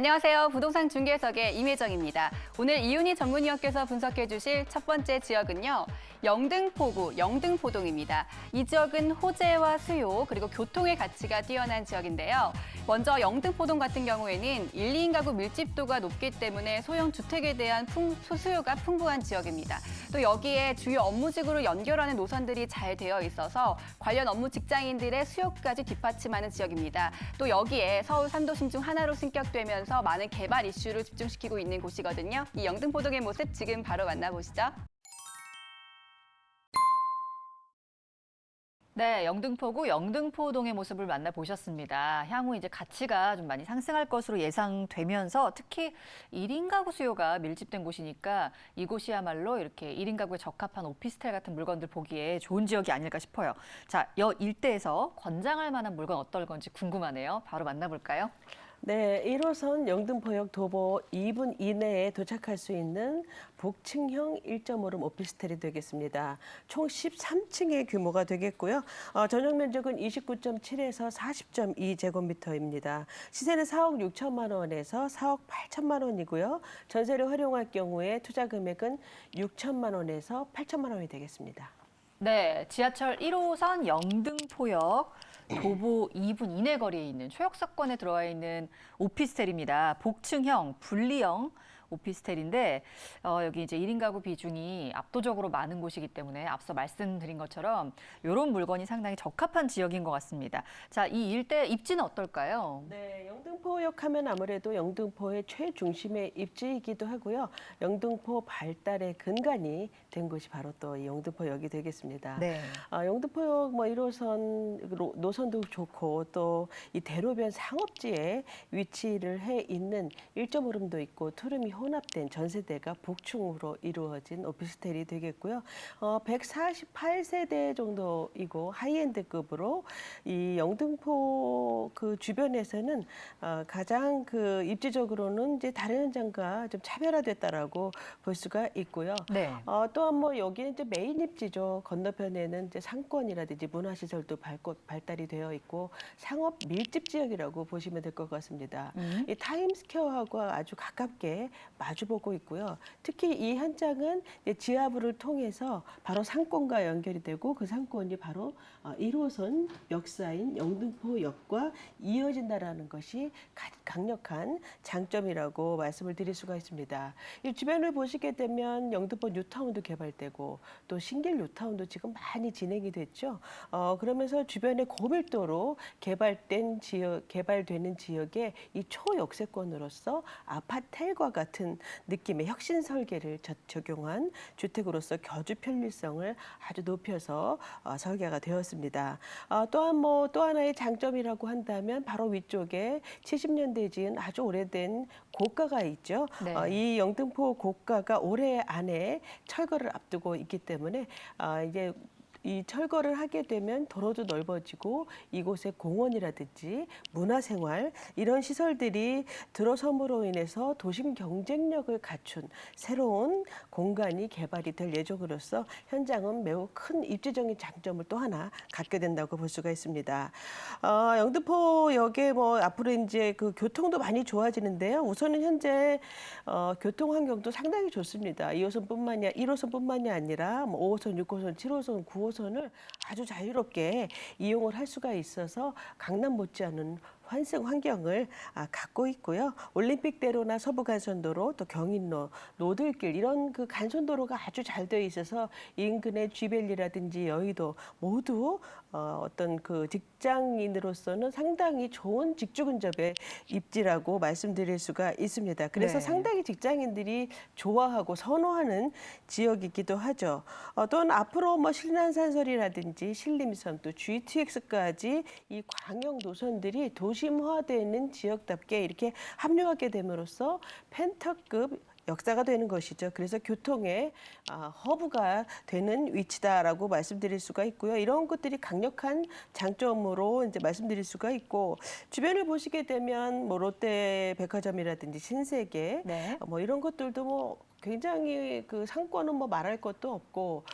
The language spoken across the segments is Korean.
안녕하세요. 부동산 중개석의 임혜정입니다. 오늘 이윤희 전문의원께서 분석해 주실 첫 번째 지역은요. 영등포구 영등포동입니다. 이 지역은 호재와 수요 그리고 교통의 가치가 뛰어난 지역인데요. 먼저 영등포동 같은 경우에는 1, 2인 가구 밀집도가 높기 때문에 소형 주택에 대한 수요가 풍부한 지역입니다. 또 여기에 주요 업무직으로 연결하는 노선들이 잘 되어 있어서 관련 업무 직장인들의 수요까지 뒷받침하는 지역입니다. 또 여기에 서울 3도심 중 하나로 승격되면서 많은 개발 이슈를 집중시키고 있는 곳이거든요. 이 영등포동의 모습 지금 바로 만나보시죠. 네, 영등포구 영등포동의 모습을 만나보셨습니다. 향후 이제 가치가 좀 많이 상승할 것으로 예상되면서 특히 1인 가구 수요가 밀집된 곳이니까 이곳이야말로 이렇게 1인 가구에 적합한 오피스텔 같은 물건들 보기에 좋은 지역이 아닐까 싶어요. 자, 여 일대에서 권장할 만한 물건 어떨 건지 궁금하네요. 바로 만나볼까요? 네, 1호선 영등포역 도보 2분 이내에 도착할 수 있는 복층형 1.5룸 오피스텔이 되겠습니다. 총 13층의 규모가 되겠고요. 전용 면적은 29.7에서 40.2제곱미터입니다. 시세는 4억 6천만 원에서 4억 8천만 원이고요. 전세를 활용할 경우에 투자 금액은 6천만 원에서 8천만 원이 되겠습니다. 네, 지하철 1호선 영등포역 도보 2분 이내 거리에 있는 초역세권에 들어와 있는 오피스텔입니다. 복층형, 분리형 오피스텔인데 여기 이제 1인 가구 비중이 압도적으로 많은 곳이기 때문에 앞서 말씀드린 것처럼 이런 물건이 상당히 적합한 지역인 것 같습니다. 자, 이 일대 입지는 어떨까요? 네, 영등포역 하면 아무래도 영등포의 최중심의 입지이기도 하고요. 영등포 발달의 근간이 된 곳이 바로 또 이 영등포역이 되겠습니다. 네. 영등포역 1호선 노선도 좋고 또 이 대로변 상업지에 위치를 해 있는 1.5룸도 있고 투룸이 혼합된 전세대가 복층으로 이루어진 오피스텔이 되겠고요. 148세대 정도이고 하이엔드급으로 이 영등포 그 주변에서는 가장 그 입지적으로는 이제 다른 현장과 좀 차별화됐다라고 볼 수가 있고요. 네. 또한 여기는 이제 메인 입지죠. 건너편에는 이제 상권이라든지 문화시설도 발달이 되어 있고 상업 밀집 지역이라고 보시면 될 것 같습니다. 이 타임스퀘어하고 아주 가깝게 마주보고 있고요. 특히 이 현장은 지하부를 통해서 바로 상권과 연결이 되고 그 상권이 바로 1호선 역사인 영등포역과 이어진다라는 것이 강력한 장점이라고 말씀을 드릴 수가 있습니다. 이 주변을 보시게 되면 영등포 뉴타운도 개발되고 또 신길 뉴타운도 지금 많이 진행이 됐죠. 그러면서 주변에 고밀도로 개발되는 지역에 이 초역세권으로서 아파텔과 같은 느낌의 혁신 설계를 적용한 주택으로서 거주 편리성을 아주 높여서 설계가 되었습니다. 또 하나의 장점이라고 한다면 바로 위쪽에 70년대 지은 아주 오래된 고가가 있죠. 네. 이 영등포 고가가 올해 안에 철거를 앞두고 있기 때문에 이제 이 철거를 하게 되면 도로도 넓어지고 이곳에 공원이라든지 문화생활 이런 시설들이 들어섬으로 인해서 도심 경쟁력을 갖춘 새로운 공간이 개발이 될 예정으로서 현장은 매우 큰 입지적인 장점을 또 하나 갖게 된다고 볼 수가 있습니다. 영등포역에 앞으로 이제 그 교통도 많이 좋아지는데요. 우선은 현재 교통 환경도 상당히 좋습니다. 1호선뿐만이 아니라 5호선, 6호선, 7호선, 9호선을 아주 자유롭게 이용을 할 수가 있어서 강남 못지않은 환승 환경을 갖고 있고요. 올림픽대로나 서부간선도로 또 경인로, 노들길 이런 그 간선도로가 아주 잘 되어 있어서 인근의 쥐밸리라든지 여의도 모두 어떤 그 직장인으로서는 상당히 좋은 직주 근접의 입지라고 말씀드릴 수가 있습니다. 그래서 네. 상당히 직장인들이 좋아하고 선호하는 지역이기도 하죠. 또한 앞으로 신안산설이라든지 신림선 또 GTX까지 이 광역 노선들이 도심화되는 지역답게 이렇게 합류하게 됨으로써 펜터급 역사가 되는 것이죠. 그래서 교통의 허브가 되는 위치다라고 말씀드릴 수가 있고요. 이런 것들이 강력한 장점으로 이제 말씀드릴 수가 있고 주변을 보시게 되면 롯데 백화점이라든지 신세계 네. 이런 것들도 굉장히 그 상권은 뭐 말할 것도 없고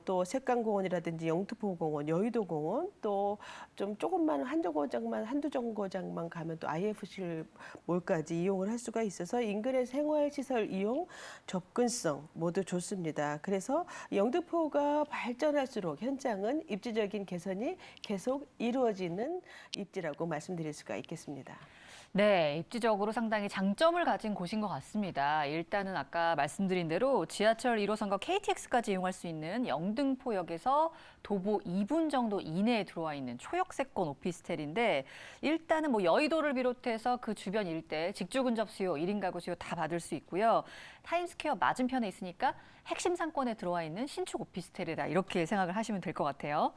또 색강공원이라든지 영등포공원, 여의도공원 또 좀 조금만 한두 정거장만 가면 또 IFC 몰까지 이용을 할 수가 있어서 인근의 생활시설 이용 접근성 모두 좋습니다. 그래서 영등포가 발전할수록 현장은 입지적인 개선이 계속 이루어지는 입지라고 말씀드릴 수가 있겠습니다. 네, 입지적으로 상당히 장점을 가진 곳인 것 같습니다. 일단은 아까 말씀드린 대로 지하철 1호선과 KTX까지 이용할 수 있는 영등포역에서 도보 2분 정도 이내에 들어와 있는 초역세권 오피스텔인데 일단은 뭐 여의도를 비롯해서 그 주변 일대 직주 근접 수요, 1인 가구 수요 다 받을 수 있고요. 타임스퀘어 맞은편에 있으니까 핵심 상권에 들어와 있는 신축 오피스텔이다. 이렇게 생각을 하시면 될 것 같아요.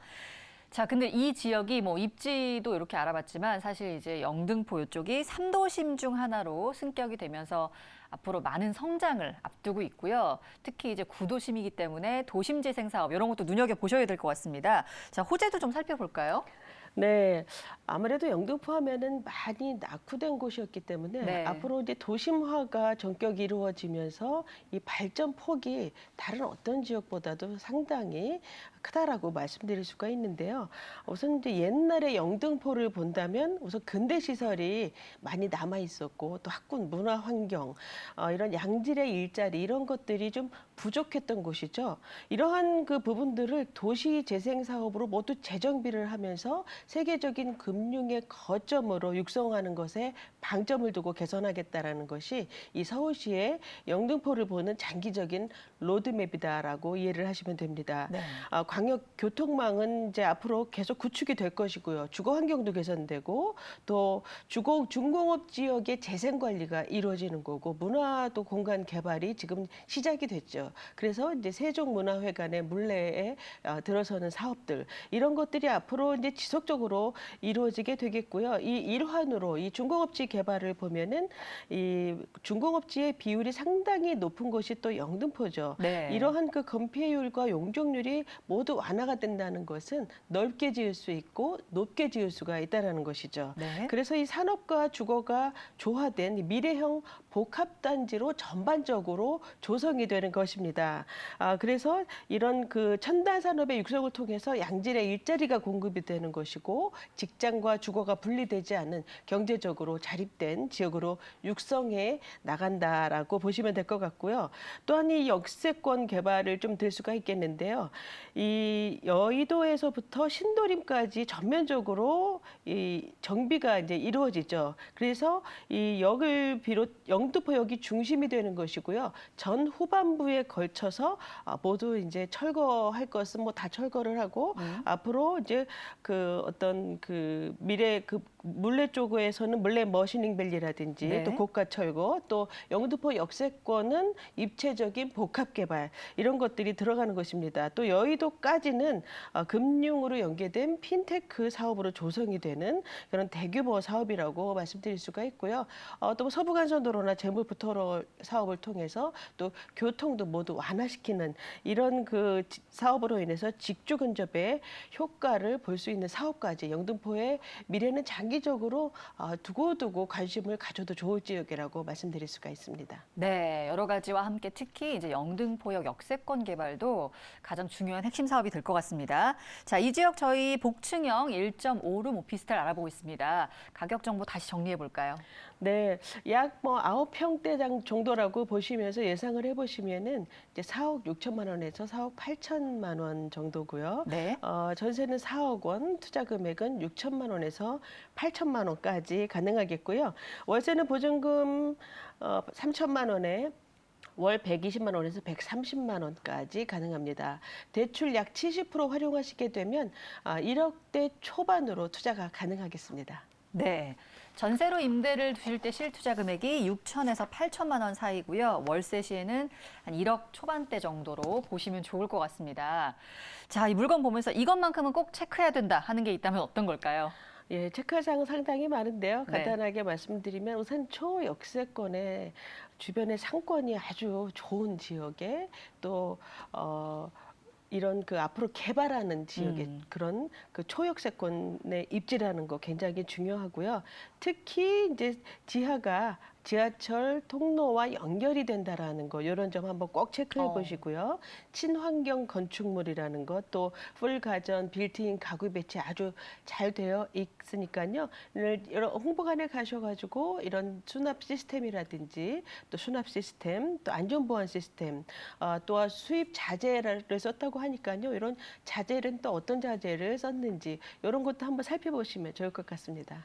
자, 근데 이 지역이 뭐 입지도 이렇게 알아봤지만 사실 이제 영등포 이쪽이 3도심 중 하나로 승격이 되면서 앞으로 많은 성장을 앞두고 있고요. 특히 이제 9도심이기 때문에 도심 재생 사업 이런 것도 눈여겨보셔야 될 것 같습니다. 자, 호재도 좀 살펴볼까요? 네, 아무래도 영등포 하면은 많이 낙후된 곳이었기 때문에 네. 앞으로 이제 도심화가 전격이 이루어지면서 이 발전 폭이 다른 어떤 지역보다도 상당히 크다라고 말씀드릴 수가 있는데요. 우선 이제 옛날에 영등포를 본다면 우선 근대 시설이 많이 남아 있었고 또 학군, 문화 환경, 이런 양질의 일자리 이런 것들이 좀 부족했던 곳이죠. 이러한 그 부분들을 도시 재생 사업으로 모두 재정비를 하면서 세계적인 금융의 거점으로 육성하는 것에 방점을 두고 개선하겠다라는 것이 이 서울시의 영등포를 보는 장기적인 로드맵이다라고 이해를 하시면 됩니다. 네. 광역 교통망은 이제 앞으로 계속 구축이 될 것이고요. 주거 환경도 개선되고 또 중공업 지역의 재생 관리가 이루어지는 거고 문화도 공간 개발이 지금 시작이 됐죠. 그래서 이제 세종문화회관의 물레에 들어서는 사업들 이런 것들이 앞으로 이제 지속적으로 이루어지게 되겠고요. 이 일환으로 이 중공업지 개발을 보면은 이 중공업지의 비율이 상당히 높은 곳이 또 영등포죠. 네. 이러한 그 건폐율과 용적률이 모두 완화가 된다는 것은 넓게 지을 수 있고 높게 지을 수가 있다는 것이죠. 네. 그래서 이 산업과 주거가 조화된 미래형 복합단지로 전반적으로 조성이 되는 것입니다. 그래서 이런 그 첨단 산업의 육성을 통해서 양질의 일자리가 공급이 되는 것이고 직장과 주거가 분리되지 않는 경제적으로 자립된 지역으로 육성해 나간다라고 보시면 될 것 같고요. 또한 이 역세권 개발을 좀 들 수가 있겠는데요. 이 여의도에서부터 신도림까지 전면적으로 이 정비가 이제 이루어지죠. 그래서 이 역을 비롯 영등포역이 중심이 되는 것이고요. 전 후반부에 걸쳐서 모두 이제 철거할 것은 뭐 다 철거를 하고 앞으로 이제 그 어떤 그 미래 그 물레 쪽에서는 물레 머시닝밸리라든지 네. 또 고가 철거 또 영등포 역세권은 입체적인 복합 개발 이런 것들이 들어가는 것입니다. 또 여의도까지는 금융으로 연계된 핀테크 사업으로 조성이 되는 그런 대규모 사업이라고 말씀드릴 수가 있고요. 또 서부간선도로나 재물포터널 사업을 통해서 또 교통도 모두 완화시키는 이런 그 사업으로 인해서 직주 근접의 효과를 볼 수 있는 사업까지 영등포의 미래는 장기적으로 두고두고 관심을 가져도 좋을 지역이라고 말씀드릴 수가 있습니다. 네, 여러 가지와 함께 특히 이제 영등포역 역세권 개발도 가장 중요한 핵심 사업이 될 것 같습니다. 자, 이 지역 저희 복층형 1.5룸 오피스텔 알아보고 있습니다. 가격 정보 다시 정리해 볼까요? 네, 약 뭐 9평대 정도라고 보시면서 예상을 해보시면은 이제 4억 6천만 원에서 4억 8천만 원 정도고요. 네. 전세는 4억 원, 투자 금액은 6천만 원에서 8천만 원까지 가능하겠고요. 월세는 보증금 3천만 원에 월 120만 원에서 130만 원까지 가능합니다. 대출 약 70% 활용하시게 되면 1억대 초반으로 투자가 가능하겠습니다. 네. 전세로 임대를 두실 때 실투자 금액이 6천에서 8천만 원 사이고요. 월세 시에는 한 1억 초반대 정도로 보시면 좋을 것 같습니다. 자, 이 물건 보면서 이것만큼은 꼭 체크해야 된다 하는 게 있다면 어떤 걸까요? 예, 체크할 사항은 상당히 많은데요. 네. 간단하게 말씀드리면 우선 초역세권의 주변의 상권이 아주 좋은 지역에 또 이런 그 앞으로 개발하는 지역의 그런 그 초역세권의 입지라는 거 굉장히 중요하고요. 특히 이제 지하가 지하철 통로와 연결이 된다라는 거 이런 점 한번 꼭 체크해 어. 보시고요. 친환경 건축물이라는 것 또 풀가전 빌트인 가구 배치 아주 잘 되어 있으니까요. 여러 홍보관에 가셔가지고 이런 수납 시스템이라든지 또 수납 시스템 또 안전보안 시스템 또한 수입 자재를 썼다고 하니까요. 이런 자재는 또 어떤 자재를 썼는지 이런 것도 한번 살펴보시면 좋을 것 같습니다.